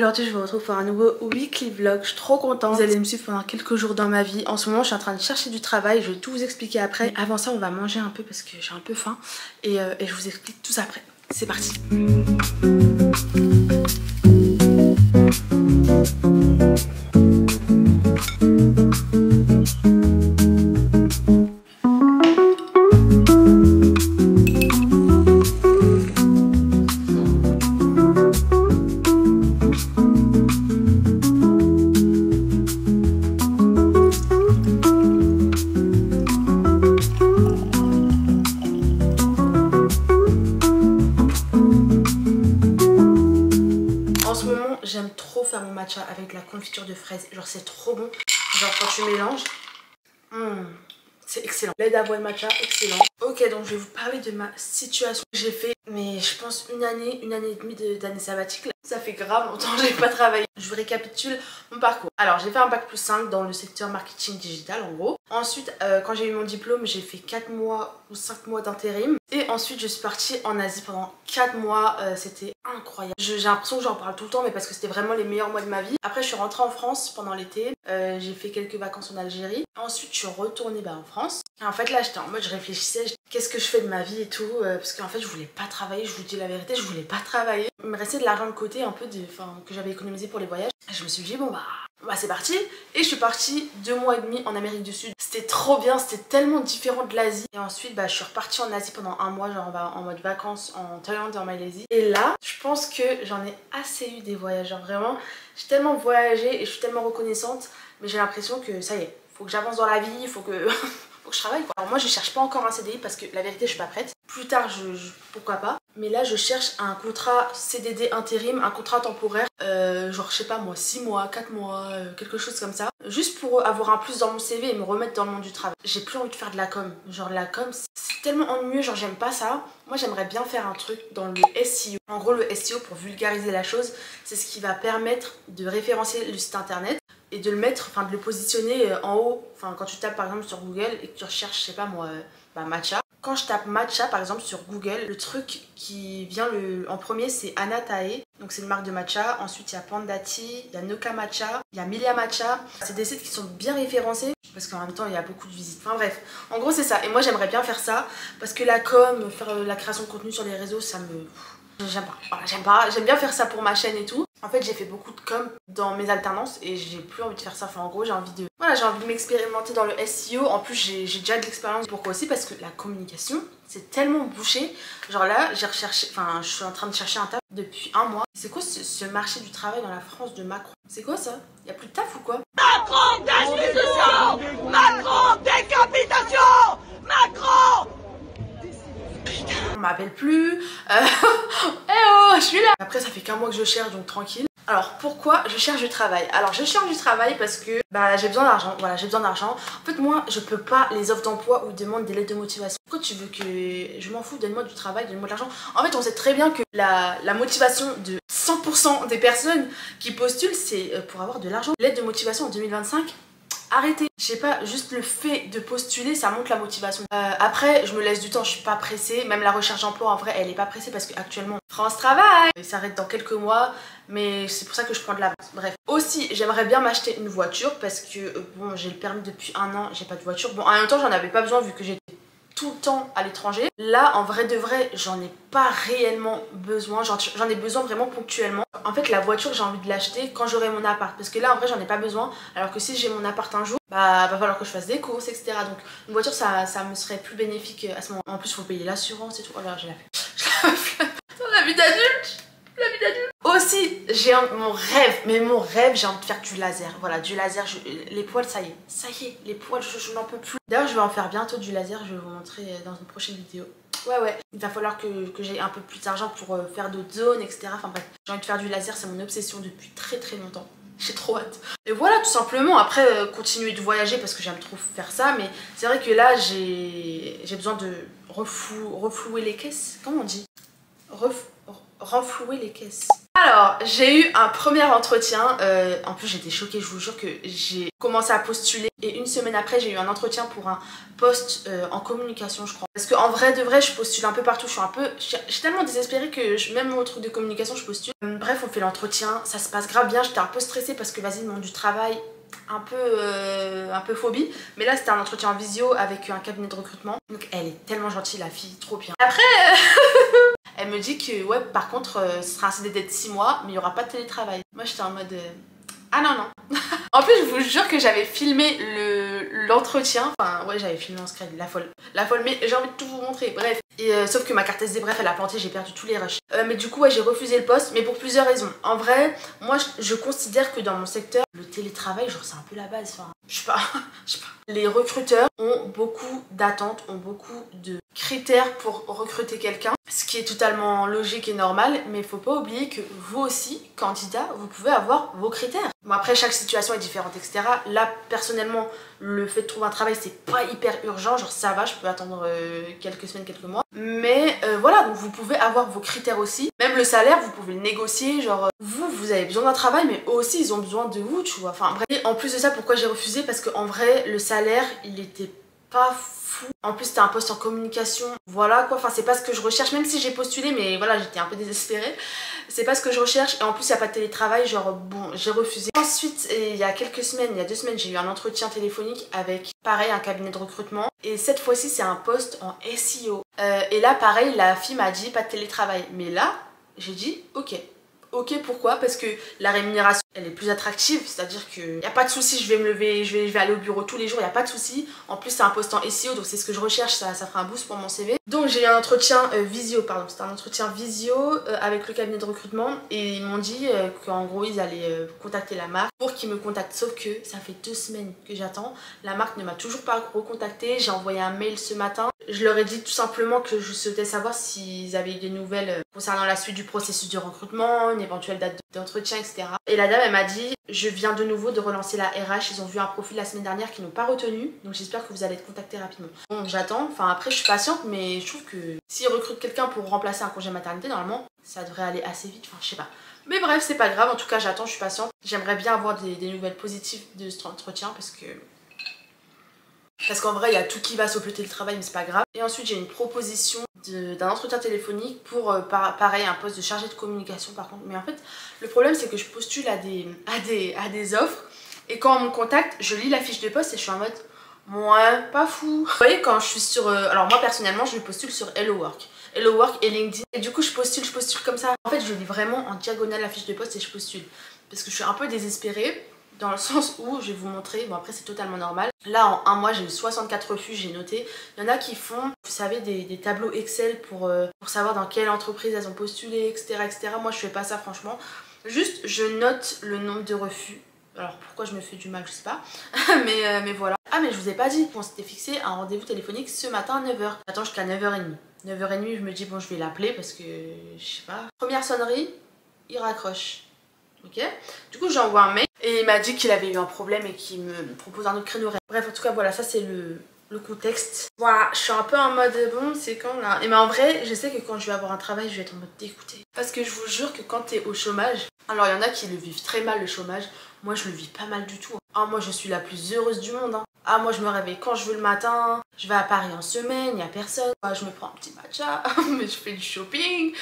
Aujourd'hui je vous retrouve pour un nouveau weekly vlog, je suis trop contente. Vous allez me suivre pendant quelques jours dans ma vie. En ce moment je suis en train de chercher du travail, je vais tout vous expliquer après. Mais avant ça on va manger un peu parce que j'ai un peu faim et je vous explique tout ça après. C'est parti. J'aime trop faire mon matcha avec la confiture de fraises, genre c'est trop bon. Genre quand tu mélanges, c'est excellent. Lait d'avoine matcha, excellent. Ok, donc je vais vous parler de ma situation. J'ai fait, mais je pense une année et demie d'année sabbatique. Ça fait grave longtemps que j'ai pas travaillé. Je vous récapitule mon parcours. Alors j'ai fait un bac+5 dans le secteur marketing digital en gros. Ensuite quand j'ai eu mon diplôme j'ai fait 4 mois ou 5 mois d'intérim. Et ensuite je suis partie en Asie pendant 4 mois, c'était incroyable. J'ai l'impression que j'en parle tout le temps mais parce que c'était vraiment les meilleurs mois de ma vie. Après je suis rentrée en France pendant l'été, j'ai fait quelques vacances en Algérie. Ensuite je suis retournée en France. Et en fait là j'étais en mode je réfléchissais, qu'est-ce que je fais de ma vie et tout, parce qu'en fait je voulais pas travailler, je vous dis la vérité, je voulais pas travailler. Il me restait de l'argent de côté un peu que j'avais économisé pour les voyages. Et je me suis dit bon bah c'est parti. Et je suis partie 2 mois et demi en Amérique du Sud. C'était trop bien, c'était tellement différent de l'Asie. Et ensuite je suis repartie en Asie pendant un mois, genre en mode vacances en Thaïlande et en Malaisie. Et là je pense que j'en ai assez eu des voyages, genre vraiment j'ai tellement voyagé et je suis tellement reconnaissante. Mais j'ai l'impression que ça y est, faut que j'avance dans la vie, il faut que je travaille quoi. Alors moi je cherche pas encore un CDI parce que la vérité je suis pas prête. Plus tard pourquoi pas. Mais là je cherche un contrat CDD intérim, un contrat temporaire, genre je sais pas moi 6 mois, 4 mois, quelque chose comme ça. Juste pour avoir un plus dans mon CV et me remettre dans le monde du travail. J'ai plus envie de faire de la com. Genre la com c'est tellement ennuyeux, genre j'aime pas ça. Moi j'aimerais bien faire un truc dans le SEO. En gros le SEO pour vulgariser la chose, c'est ce qui va permettre de référencer le site internet. Et de le mettre, enfin de le positionner en haut, enfin quand tu tapes par exemple sur Google et que tu recherches, je sais pas moi, matcha. Quand je tape matcha par exemple sur Google, le truc qui vient en premier c'est Anatae, donc c'est une marque de matcha. Ensuite il y a Pandati, il y a Noka Matcha, il y a Milia Matcha. C'est des sites qui sont bien référencés parce qu'en même temps il y a beaucoup de visites. Enfin bref, en gros c'est ça. Et moi j'aimerais bien faire ça parce que la com, faire la création de contenu sur les réseaux, ça me... J'aime pas, voilà, j'aime pas, j'aime bien faire ça pour ma chaîne et tout. En fait j'ai fait beaucoup de com dans mes alternances et j'ai plus envie de faire ça. Enfin en gros j'ai envie de... Voilà, j'ai envie de m'expérimenter dans le SEO. En plus j'ai déjà de l'expérience. Pourquoi aussi? Parce que la communication c'est tellement bouché. Genre là j'ai recherché, enfin je suis en train de chercher un taf depuis un mois. C'est quoi ce marché du travail dans la France de Macron? C'est quoi ça? Y a plus de taf ou quoi? Macron destitution! Macron décapitation! Macron! On m'appelle plus. Eh oh, je suis là. Après ça fait qu'un mois que je cherche donc tranquille. Alors pourquoi je cherche du travail? Alors je cherche du travail parce que j'ai besoin d'argent. Voilà, j'ai besoin d'argent. En fait moi je peux pas les offres d'emploi où ils demandent des lettres de motivation. Pourquoi tu veux que... Je m'en fous, donne-moi du travail, donne-moi de l'argent. En fait on sait très bien que la motivation de 100% des personnes qui postulent c'est pour avoir de l'argent. Lettre de motivation en 2025, arrêtez. Je sais pas, juste le fait de postuler ça montre la motivation. Après je me laisse du temps, je suis pas pressée. Même la recherche d'emploi en vrai elle est pas pressée parce qu'actuellement France Travail ça arrête dans quelques mois. Mais c'est pour ça que je prends de l'avance. Bref. Aussi j'aimerais bien m'acheter une voiture parce que bon j'ai le permis depuis un an, j'ai pas de voiture. Bon en même temps j'en avais pas besoin vu que j'étais tout le temps à l'étranger. Là en vrai de vrai j'en ai pas réellement besoin, j'en ai besoin vraiment ponctuellement. En fait la voiture j'ai envie de l'acheter quand j'aurai mon appart parce que là en vrai j'en ai pas besoin, alors que si j'ai mon appart un jour va falloir que je fasse des courses etc. Donc une voiture ça me serait plus bénéfique à ce moment. En plus faut payer l'assurance et tout. Oh là j'ai la flemme. La vie d'adulte, la vie d'adulte. Aussi j'ai mon rêve, mais mon rêve j'ai envie de faire du laser. Voilà du laser, les poils ça y est les poils je n'en peux plus. D'ailleurs je vais en faire bientôt du laser, je vais vous montrer dans une prochaine vidéo. Ouais, il va falloir que j'ai un peu plus d'argent pour faire d'autres zones etc. Enfin bref, j'ai envie de faire du laser, c'est mon obsession depuis très longtemps. J'ai trop hâte. Et voilà tout simplement, après continuer de voyager parce que j'aime trop faire ça. Mais c'est vrai que là j'ai besoin de renflouer les caisses. Comment on dit? Renflouer les caisses. Alors, j'ai eu un premier entretien. En plus, j'étais choquée, je vous jure que j'ai commencé à postuler. Et une semaine après, j'ai eu un entretien pour un poste en communication, je crois. Parce qu'en vrai, de vrai, je postule un peu partout. Je suis tellement désespérée que même au truc de communication, je postule. Bref, on fait l'entretien. Ça se passe grave bien. J'étais un peu stressée parce que, vas-y, le monde du travail, un peu phobie. Mais là, c'était un entretien en visio avec un cabinet de recrutement. Donc, elle est tellement gentille, la fille, trop bien. Après... Elle me dit que, ouais, par contre, ce sera un CDD de 6 mois, mais il n'y aura pas de télétravail. Moi, j'étais en mode... Ah non, non. En plus, je vous jure que j'avais filmé l'entretien. Enfin, ouais, j'avais filmé en scred, la folle. La folle, mais j'ai envie de tout vous montrer, bref. Et sauf que ma carte SD, bref, elle a planté, j'ai perdu tous les rushs. Mais du coup, ouais, j'ai refusé le poste, mais pour plusieurs raisons. En vrai, moi, je considère que dans mon secteur, le télétravail, genre, c'est un peu la base. Enfin, je sais pas. Les recruteurs ont beaucoup d'attentes, ont beaucoup de critères pour recruter quelqu'un, ce qui est totalement logique et normal, mais il faut pas oublier que vous aussi, candidat, vous pouvez avoir vos critères. Bon, après, chaque situation est différente, etc. Là, personnellement, le fait de trouver un travail, c'est pas hyper urgent, genre ça va, je peux attendre quelques semaines, quelques mois. Mais voilà, donc vous pouvez avoir vos critères aussi. Même le salaire, vous pouvez le négocier, genre vous avez besoin d'un travail, mais eux aussi, ils ont besoin de vous, tu vois. Enfin bref, et en plus de ça, pourquoi j'ai refusé? Parce qu'en vrai, le salaire, il était pas fou. En plus, c'était un poste en communication, voilà quoi, enfin c'est pas ce que je recherche, même si j'ai postulé, mais voilà, j'étais un peu désespérée. C'est pas ce que je recherche, et en plus il n'y a pas de télétravail, genre bon, j'ai refusé. Ensuite, il y a quelques semaines, il y a 2 semaines, j'ai eu un entretien téléphonique avec, pareil, un cabinet de recrutement, et cette fois-ci c'est un poste en SEO. Et là, pareil, la fille m'a dit pas de télétravail, mais là, j'ai dit ok. Ok, pourquoi? Parce que la rémunération, elle est plus attractive, c'est-à-dire qu'il n'y a pas de souci, je vais me lever, je vais aller au bureau tous les jours, il n'y a pas de souci. En plus, c'est un poste en SEO, donc c'est ce que je recherche, ça fera un boost pour mon CV. Donc j'ai eu un entretien visio, pardon, c'était un entretien visio avec le cabinet de recrutement, et ils m'ont dit qu'en gros, ils allaient contacter la marque pour qu'ils me contactent, sauf que ça fait 2 semaines que j'attends. La marque ne m'a toujours pas recontacté, j'ai envoyé un mail ce matin. Je leur ai dit tout simplement que je souhaitais savoir s'ils avaient eu des nouvelles concernant la suite du processus de recrutement, une éventuelle date d'entretien, etc. Et la dame, elle m'a dit, je viens de nouveau de relancer la RH, ils ont vu un profil la semaine dernière qu'ils n'ont pas retenu, donc j'espère que vous allez être contacté rapidement. Bon, j'attends, enfin après je suis patiente, mais je trouve que s'ils recrutent quelqu'un pour remplacer un congé maternité, normalement, ça devrait aller assez vite, enfin je sais pas. Mais bref, c'est pas grave, en tout cas j'attends, je suis patiente. J'aimerais bien avoir des nouvelles positives de cet entretien parce qu'en vrai, il y a tout qui va sauf le télétravail, mais c'est pas grave. Et ensuite, j'ai une proposition d'un entretien téléphonique pour, pareil, un poste de chargé de communication par contre. Mais en fait, le problème, c'est que je postule à des offres. Et quand on me contacte, je lis la fiche de poste et je suis en mode, ouais, pas fou. Vous voyez, quand je suis sur... alors moi, personnellement, je postule sur Hello Work. Hello Work et LinkedIn. Et du coup, je postule comme ça. En fait, je lis vraiment en diagonale la fiche de poste et je postule. Parce que je suis un peu désespérée. Dans le sens où, je vais vous montrer, bon après c'est totalement normal. Là en un mois j'ai eu 64 refus, j'ai noté. Il y en a qui font, vous savez, des tableaux Excel pour savoir dans quelle entreprise elles ont postulé, etc., etc. Moi je fais pas ça franchement. Juste je note le nombre de refus. Alors pourquoi je me fais du mal, je sais pas. mais voilà. Ah mais je vous ai pas dit, on s'était fixé un rendez-vous téléphonique ce matin à 9h. J'attends jusqu'à 9h30. 9h30 je me dis bon je vais l'appeler parce que je sais pas. Première sonnerie, il raccroche. Ok, du coup j'envoie un mail et il m'a dit qu'il avait eu un problème et qu'il me propose un autre créneau horaire. Bref, en tout cas voilà, ça c'est le contexte. Voilà, je suis un peu en mode bon, c'est quand là. Et mais en vrai, je sais que quand je vais avoir un travail, je vais être en mode dégoûtée. Parce que je vous jure que quand t'es au chômage, alors il y en a qui le vivent très mal le chômage, moi je le vis pas mal du tout. Ah moi je suis la plus heureuse du monde. Ah moi je me réveille quand je veux le matin, je vais à Paris en semaine, il n'y a personne. Je me prends un petit matcha, mais je fais du shopping.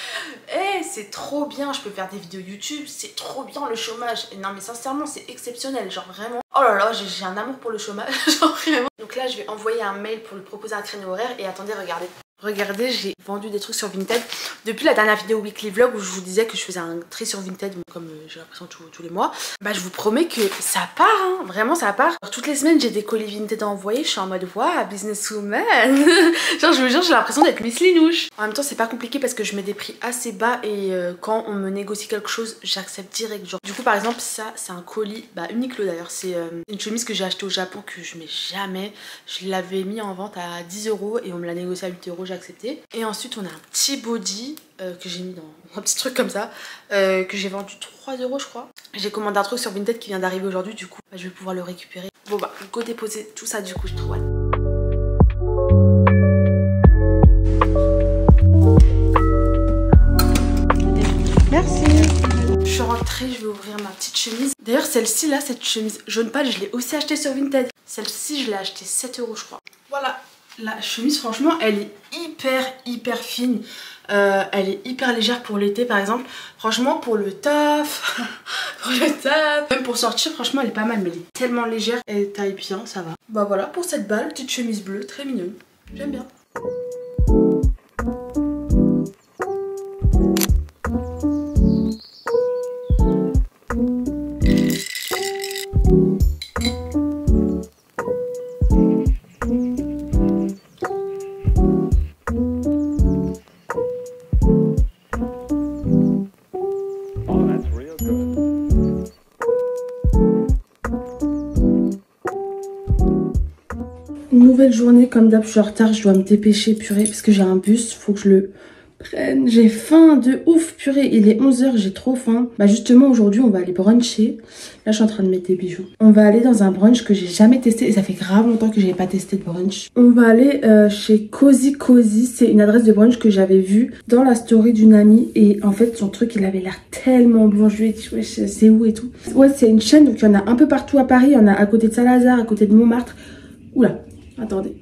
Et c'est trop bien, je peux faire des vidéos YouTube, c'est trop bien le chômage. Et non mais sincèrement c'est exceptionnel, genre vraiment. Oh là là, j'ai un amour pour le chômage, genre vraiment. Donc là je vais envoyer un mail pour lui proposer un créneau horaire et attendez, regardez. Regardez, j'ai vendu des trucs sur Vinted depuis la dernière vidéo weekly vlog où je vous disais que je faisais un tri sur Vinted comme j'ai l'impression tous les mois. Bah je vous promets que ça part, hein, vraiment ça part. Alors, toutes les semaines j'ai des colis Vinted à envoyer, je suis en mode waouh, businesswoman. Genre je vous jure, j'ai l'impression d'être Miss Linouche. En même temps c'est pas compliqué parce que je mets des prix assez bas et quand on me négocie quelque chose, j'accepte direct. Genre du coup par exemple ça c'est un colis, bah Uniqlo d'ailleurs, c'est une chemise que j'ai achetée au Japon que je mets jamais. Je l'avais mis en vente à 10 € et on me l'a négocié à 8 €. Accepté. Et ensuite on a un petit body que j'ai mis dans un petit truc comme ça que j'ai vendu 3 € je crois. J'ai commandé un truc sur Vinted qui vient d'arriver aujourd'hui, du coup bah, je vais pouvoir le récupérer. Bon bah go déposer tout ça du coup, je trouve. Merci. Je celle-ci là, cette chemise jaune pâle, je l'ai aussi achetée sur Vinted. Celle-ci, je l'ai achetée 7 € je crois. Voilà, la chemise franchement, elle est hyper fine. Elle est hyper légère pour l'été par exemple. Franchement pour le taf, même pour sortir, franchement elle est pas mal. Mais elle est tellement légère, elle taille bien, ça va. Bah voilà pour cette balle, petite chemise bleue, très mignonne. J'aime bien. Nouvelle journée, comme d'hab, je suis en retard, je dois me dépêcher, purée, parce que j'ai un bus, faut que je le prenne. J'ai faim de ouf, purée, il est 11 h, j'ai trop faim. Bah justement, aujourd'hui, on va aller bruncher. Là, je suis en train de mettre des bijoux. On va aller dans un brunch que j'ai jamais testé, et ça fait grave longtemps que j'ai pas testé de brunch. On va aller chez Cozy Cozy, c'est une adresse de brunch que j'avais vue dans la story d'une amie. Et en fait, son truc, il avait l'air tellement bon. Je lui ai dit, ouais, c'est où et tout. Ouais, c'est une chaîne, donc il y en a un peu partout à Paris. Il y en a à côté de Saint-Lazare, à côté de Montmartre. Oula. Attendez.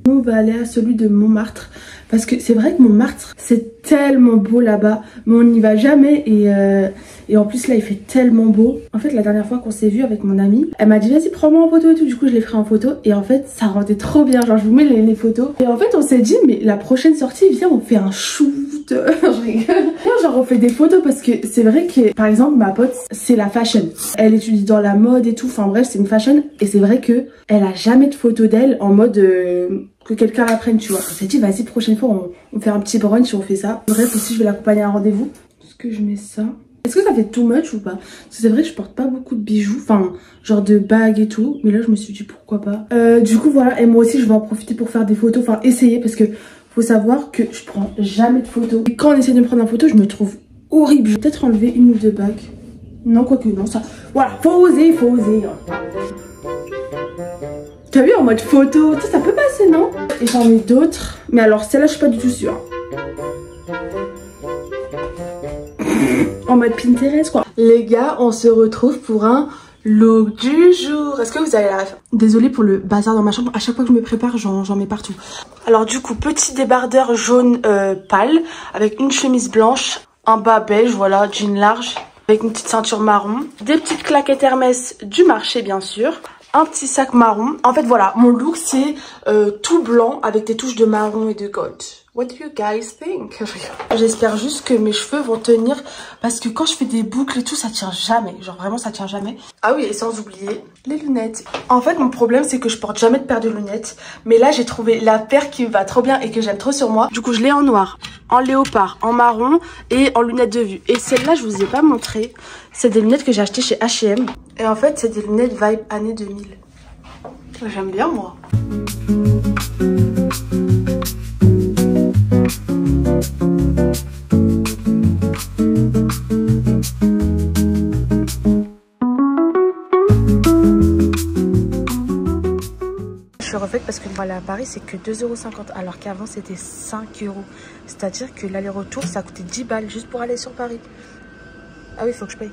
On va aller à celui de Montmartre. Parce que c'est vrai que Montmartre, c'est tellement beau là-bas. Mais on n'y va jamais. Et en plus là, il fait tellement beau. En fait, la dernière fois qu'on s'est vu avec mon amie, elle m'a dit vas-y, prends-moi en photo et tout. Du coup, je l'ai pris en photo. Et en fait, ça rendait trop bien. Genre, je vous mets les photos. Et en fait, on s'est dit, mais la prochaine sortie, viens, on fait un shoot. Je rigole. Genre, on fait des photos parce que c'est vrai que, par exemple, ma pote, c'est la fashion. Elle étudie dans la mode et tout. Enfin bref, c'est une fashion. Et c'est vrai que elle a jamais de photos d'elle en mode que quelqu'un la prenne, tu vois. On s'est dit, vas-y, prochaine fois, on fait un petit brunch et on fait ça. Bref, aussi, je vais l'accompagner à un rendez-vous. Est-ce que je mets ça? Est-ce que ça fait too much ou pas? Parce que c'est vrai que je porte pas beaucoup de bijoux, enfin genre de bagues et tout. Mais là je me suis dit pourquoi pas. Du coup voilà, et moi aussi je vais en profiter pour faire des photos, enfin essayer. Parce que faut savoir que je prends jamais de photos. Et quand on essaie de me prendre en photo, je me trouve horrible. Je vais peut-être enlever une ou deux bagues. Non, quoique non, ça... Voilà, faut oser, faut oser. T'as vu en mode photo, ça peut passer, non? Et j'en ai d'autres. Mais alors celle-là je suis pas du tout sûre. En mode Pinterest quoi. Les gars, on se retrouve pour un look du jour. Est-ce que vous avez la ref? Désolée pour le bazar dans ma chambre. À chaque fois que je me prépare, j'en mets partout. Alors du coup, petit débardeur jaune pâle avec une chemise blanche, un bas beige, voilà, jean large, avec une petite ceinture marron, des petites claquettes Hermès du marché bien sûr, un petit sac marron. En fait voilà, mon look c'est tout blanc avec des touches de marron et de gold. What do you guys think? J'espère juste que mes cheveux vont tenir parce que quand je fais des boucles et tout, ça tient jamais. Genre vraiment, ça tient jamais. Ah oui, et sans oublier les lunettes. En fait, mon problème, c'est que je porte jamais de paire de lunettes. Mais là, j'ai trouvé la paire qui me va trop bien et que j'aime trop sur moi. Du coup, je l'ai en noir, en léopard, en marron et en lunettes de vue. Et celle-là, je vous ai pas montré. C'est des lunettes que j'ai achetées chez H&M. Et en fait, c'est des lunettes vibe année 2000. J'aime bien, moi. Je suis refaite parce que pour aller à Paris c'est que 2,50 € alors qu'avant c'était 5 €. C'est-à-dire que l'aller-retour ça coûtait 10 balles juste pour aller sur Paris. Ah oui, il faut que je paye.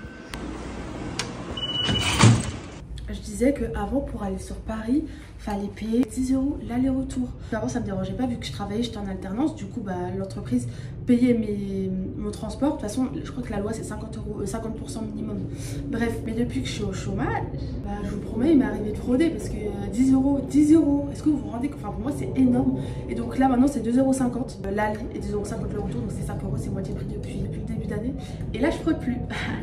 Je disais qu'avant pour aller sur Paris, fallait payer 10 € l'aller-retour. Avant ça me dérangeait pas vu que je travaillais, j'étais en alternance. Du coup bah, l'entreprise payait mon transport. De toute façon je crois que la loi c'est 50% minimum. Bref, mais depuis que je suis au chômage, bah, je vous promets il m'est arrivé de frauder. Parce que 10 €, est-ce que vous vous rendez compte? Enfin pour moi c'est énorme. Et donc là maintenant c'est 2,50 € l'aller et 2,50 € le retour. Donc c'est 5 €, c'est moitié prix depuis le début d'année. Et là je fraude plus.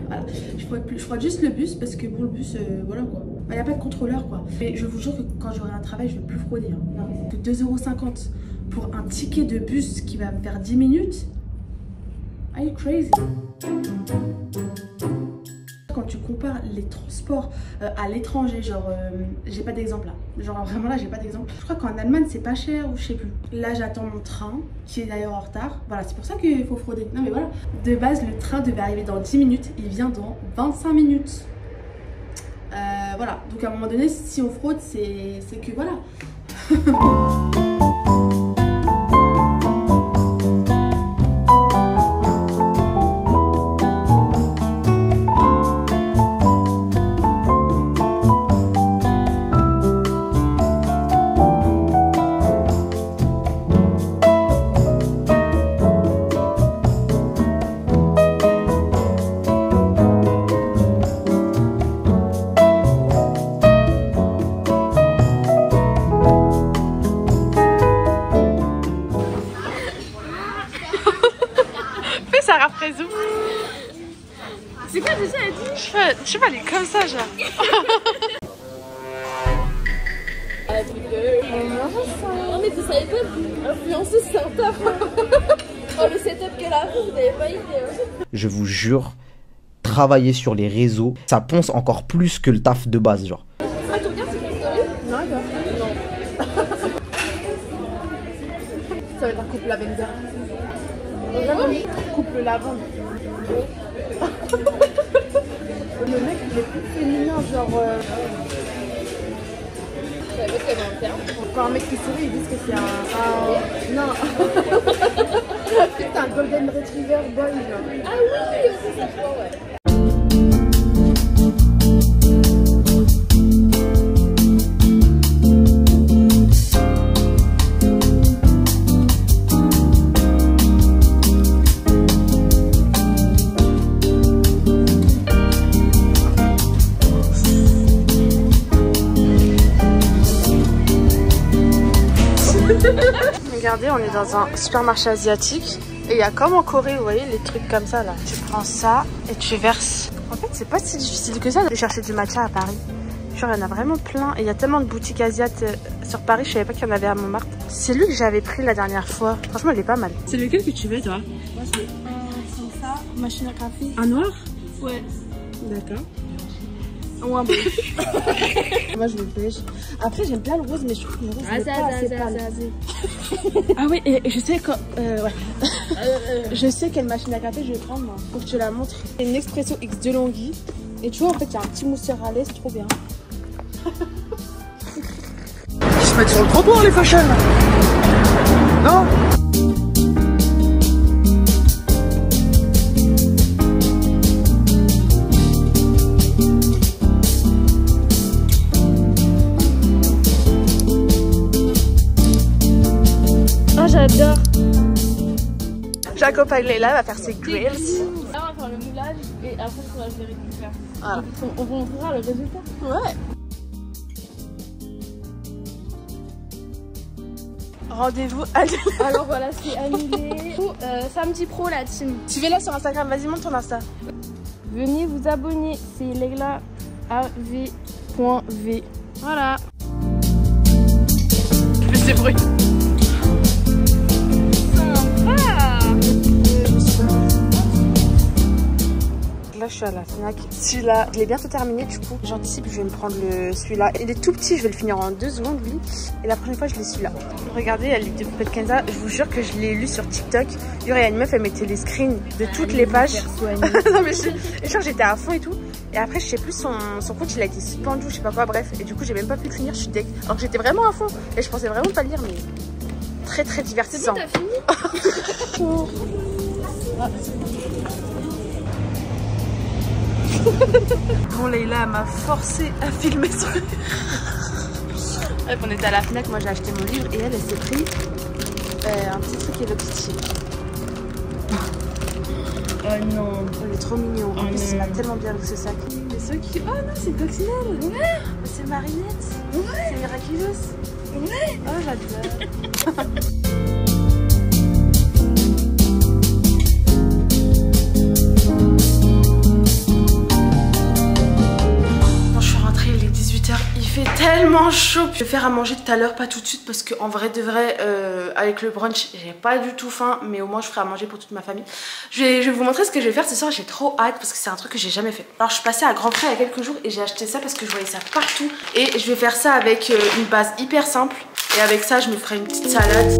Voilà, je fraude plus. Je fraude juste le bus parce que bon le bus voilà quoi. Il n'y a pas de contrôleur quoi. Mais je vous jure que quand j'aurai un travail, je ne vais plus frauder. Hein. Non, mais 2,50 € pour un ticket de bus qui va me faire 10 minutes. Are you crazy? Quand tu compares les transports à l'étranger, genre j'ai pas d'exemple là. Genre vraiment là j'ai pas d'exemple. Je crois qu'en Allemagne c'est pas cher ou je sais plus. Là j'attends mon train qui est d'ailleurs en retard. Voilà, c'est pour ça qu'il faut frauder. Non mais voilà. De base le train devait arriver dans 10 minutes. Il vient dans 25 minutes. Voilà, donc à un moment donné, si on fraude, c'est que voilà. massage là. Non mais vous savez pas, influencer c'est un taf. Oh le setup qu'elle a fait, vous n'avez pas idée. Je vous jure, travailler sur les réseaux, ça ponce encore plus que le taf de base, genre. Ah tu regardes sur mon story? Non d'accord. Non. Ça va être un couple lavender. Vraiment couple lavande. Le mec il est plus féminin genre... Quand un mec qui sourit, ils disent que c'est un... Non. C'est un golden retriever boy genre. Ah oui, c'est ça, je vois, ouais. Regardez, on est dans un supermarché asiatique et il y a comme en Corée, vous voyez, les trucs comme ça là. Tu prends ça et tu verses. En fait, c'est pas si difficile que ça de chercher du matcha à Paris. Genre, il y en a vraiment plein et il y a tellement de boutiques asiates sur Paris, je savais pas qu'il y en avait à Montmartre. C'est lui que j'avais pris la dernière fois. Franchement, il est pas mal. C'est lequel que tu veux, toi? Moi, c'est un comme ça, machine à café. Un noir? Ouais. D'accord. Ou un beige. Moi, je veux beige. Après, j'aime bien le rose, mais je trouve que le rose, c'est pas assez pâle. Ah oui, et je sais quand... ouais. Je sais quelle machine à café je vais prendre, moi. Faut que je te la montre. C'est une Expresso X DeLonghi. Et tu vois, en fait, il y a un petit mousseur à l'aise, trop bien. Ils se mettent sur le trottoir, les fashion. Non? J'adore. J'accompagne Leila, va faire ses grills. Là, on va faire le moulage et après, il faudra le récupérer. Voilà. On vous montrera le résultat. Ouais. Rendez-vous annulé. Alors voilà, c'est annulé. Samedi pro, la team. Tu veux là sur Instagram, vas-y, monte ton Insta. Venez vous abonner, c'est Leila AV.v. Voilà. Je fais ces bruits. Là, je suis à la Fnac. Celui-là, je l'ai bientôt terminé du coup. J'anticipe, je vais me prendre celui-là. Il est tout petit, je vais le finir en 2 secondes lui. Et la prochaine fois, je l'ai celui-là. Regardez, la livre de Poupée de Kenza, je vous jure que je l'ai lu sur TikTok. Il y a une meuf, elle mettait les screens de toutes les pages. Non mais genre j'étais à fond et tout. Et après, je sais plus, son compte il a été suspendu, je sais pas quoi, bref. Et du coup, j'ai même pas pu le finir, je suis deg. Alors que j'étais vraiment à fond. Et je pensais vraiment pas le lire, mais très très divertissant. C'est bon, t'as fini? Bon, Leila m'a forcé à filmer son livre. Bref, on était à la Fnac, moi j'ai acheté mon livre et elle s'est pris un petit truc Hello Kitty. Oh non. Il est trop mignon. En plus, il va tellement bien avec ce sac. Et ceux qui. Oh non, c'est Coccinelle. Ouais. C'est Marinette. Ouais. C'est Miraculous. Ouais. Oh, j'adore. Il fait tellement chaud. Je vais faire à manger tout à l'heure, pas tout de suite parce qu'en vrai de vrai avec le brunch j'ai pas du tout faim, mais au moins je ferai à manger pour toute ma famille. Je vais vous montrer ce que je vais faire ce soir. J'ai trop hâte parce que c'est un truc que j'ai jamais fait. Alors je suis passée à Grand Prix il y a quelques jours et j'ai acheté ça parce que je voyais ça partout. Et je vais faire ça avec une base hyper simple. Et avec ça je me ferai une petite salade.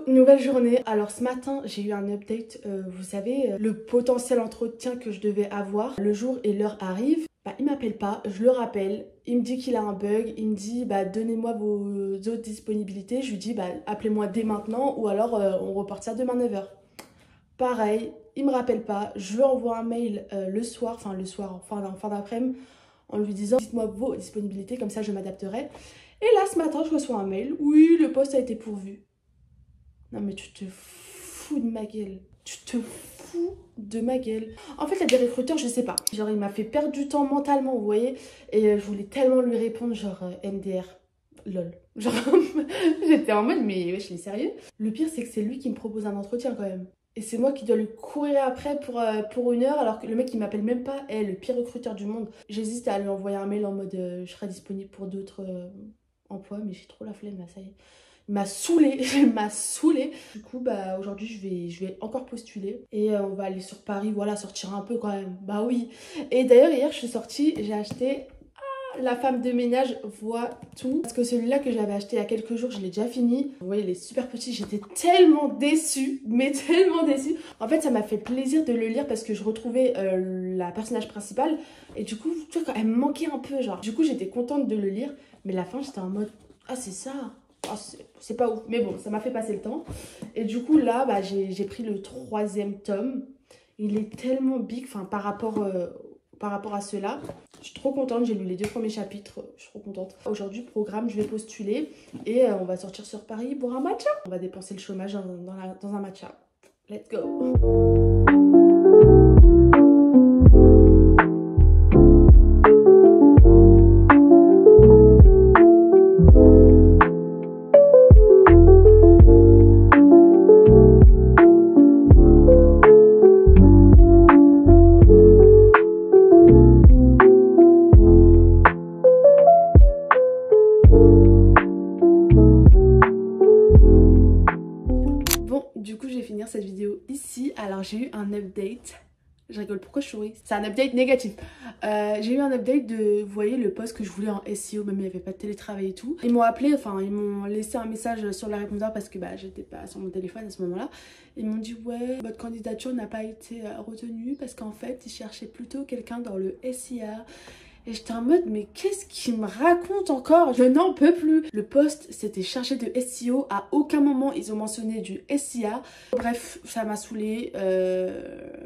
Nouvelle journée. Alors ce matin j'ai eu un update, vous savez le potentiel entretien que je devais avoir, le jour et l'heure arrivent, bah, il m'appelle pas, je le rappelle, il me dit qu'il a un bug, il me dit bah donnez-moi vos autres disponibilités, je lui dis bah appelez-moi dès maintenant ou alors on reporte ça demain 9 h. Pareil, il me rappelle pas, je lui envoie un mail le soir, en fin d'après-midi en lui disant dites-moi vos disponibilités, comme ça je m'adapterai. Et là ce matin je reçois un mail, oui le poste a été pourvu. Non mais tu te fous de ma gueule. Tu te fous de ma gueule. En fait, il y a des recruteurs, je sais pas. Genre, il m'a fait perdre du temps mentalement, vous voyez. Et je voulais tellement lui répondre, genre, MDR, lol. Genre, j'étais en mode, mais wesh, il est sérieux. Le pire, c'est que c'est lui qui me propose un entretien quand même. Et c'est moi qui dois lui courir après pour 1 heure, alors que le mec, il m'appelle même pas. Le pire recruteur du monde. J'hésite à lui envoyer un mail en mode, je serai disponible pour d'autres emplois, mais j'ai trop la flemme, là, ça y est. Il m'a saoulée, il m'a saoulée. Du coup, bah aujourd'hui, je vais encore postuler. Et on va aller sur Paris, voilà, sortir un peu quand même. Bah oui. Et d'ailleurs, hier, je suis sortie, j'ai acheté La Femme de ménage voit tout. Parce que celui-là que j'avais acheté il y a quelques jours, je l'ai déjà fini. Vous voyez, il est super petit. J'étais tellement déçue, mais tellement déçue. En fait, ça m'a fait plaisir de le lire parce que je retrouvais la personnage principale. Et du coup, tu vois, elle me manquait un peu, genre. Du coup, j'étais contente de le lire. Mais la fin, j'étais en mode, ah, c'est ça. Oh, c'est pas ouf, mais bon, ça m'a fait passer le temps. Et du coup, là, bah, j'ai pris le 3e tome. Il est tellement big, enfin, par rapport à ceux-là. Je suis trop contente, j'ai lu les 2 premiers chapitres, je suis trop contente. Aujourd'hui, programme, je vais postuler et on va sortir sur Paris pour un matcha. On va dépenser le chômage dans un matcha. Let's go. Du coup, je vais finir cette vidéo ici. Alors, j'ai eu un update. Je rigole, pourquoi je souris? C'est un update négatif. J'ai eu un update de, vous voyez, le post que je voulais en SEO, même il n'y avait pas de télétravail et tout. Ils m'ont appelé, enfin, ils m'ont laissé un message sur le répondeur parce que bah, j'étais pas sur mon téléphone à ce moment-là. Ils m'ont dit, ouais, votre candidature n'a pas été retenue parce qu'en fait, ils cherchaient plutôt quelqu'un dans le SIA. Et j'étais en mode, mais qu'est-ce qu'il me raconte encore? Je n'en peux plus. Le post s'était chargé de SEO. À aucun moment, ils ont mentionné du SIA. Bref, ça m'a saoulée.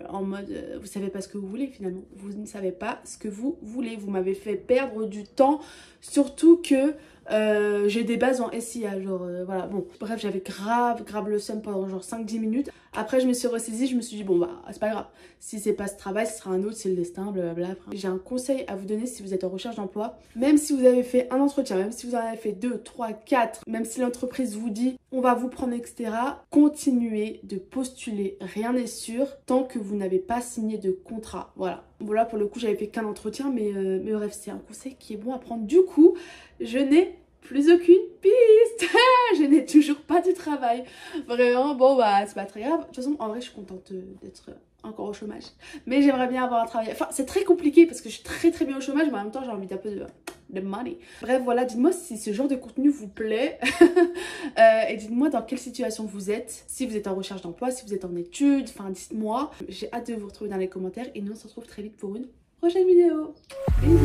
En mode, vous savez pas ce que vous voulez finalement. Vous ne savez pas ce que vous voulez. Vous m'avez fait perdre du temps. Surtout que j'ai des bases en SIA. Genre, voilà, bon. Bref, j'avais grave le seum pendant genre 5-10 minutes. Après, je me suis ressaisie. Je me suis dit, bon, bah, c'est pas grave. Si c'est pas ce travail, ce sera un autre, c'est le destin, blablabla. J'ai un conseil à vous donner si vous êtes en recherche d'emploi. Même si vous avez fait un entretien, même si vous en avez fait 2, 3, 4, même si l'entreprise vous dit on va vous prendre, etc. Continuez de postuler. Rien n'est sûr tant que vous n'avez pas signé de contrat. Voilà. Bon, là, pour le coup, j'avais fait qu'un entretien, mais bref, c'est un conseil qui est bon à prendre. Du coup, je n'ai plus aucune piste. Je n'ai toujours pas de travail. Vraiment, bon, bah, c'est pas très grave. De toute façon, en vrai, je suis contente d'être encore au chômage. Mais j'aimerais bien avoir un travail. Enfin, c'est très compliqué parce que je suis très bien au chômage, mais en même temps, j'ai envie d'un peu de money. Bref, voilà, dites-moi si ce genre de contenu vous plaît. Et dites-moi dans quelle situation vous êtes. Si vous êtes en recherche d'emploi, si vous êtes en études, enfin, dites-moi. J'ai hâte de vous retrouver dans les commentaires. Et nous, on se retrouve très vite pour une prochaine vidéo. Bisous.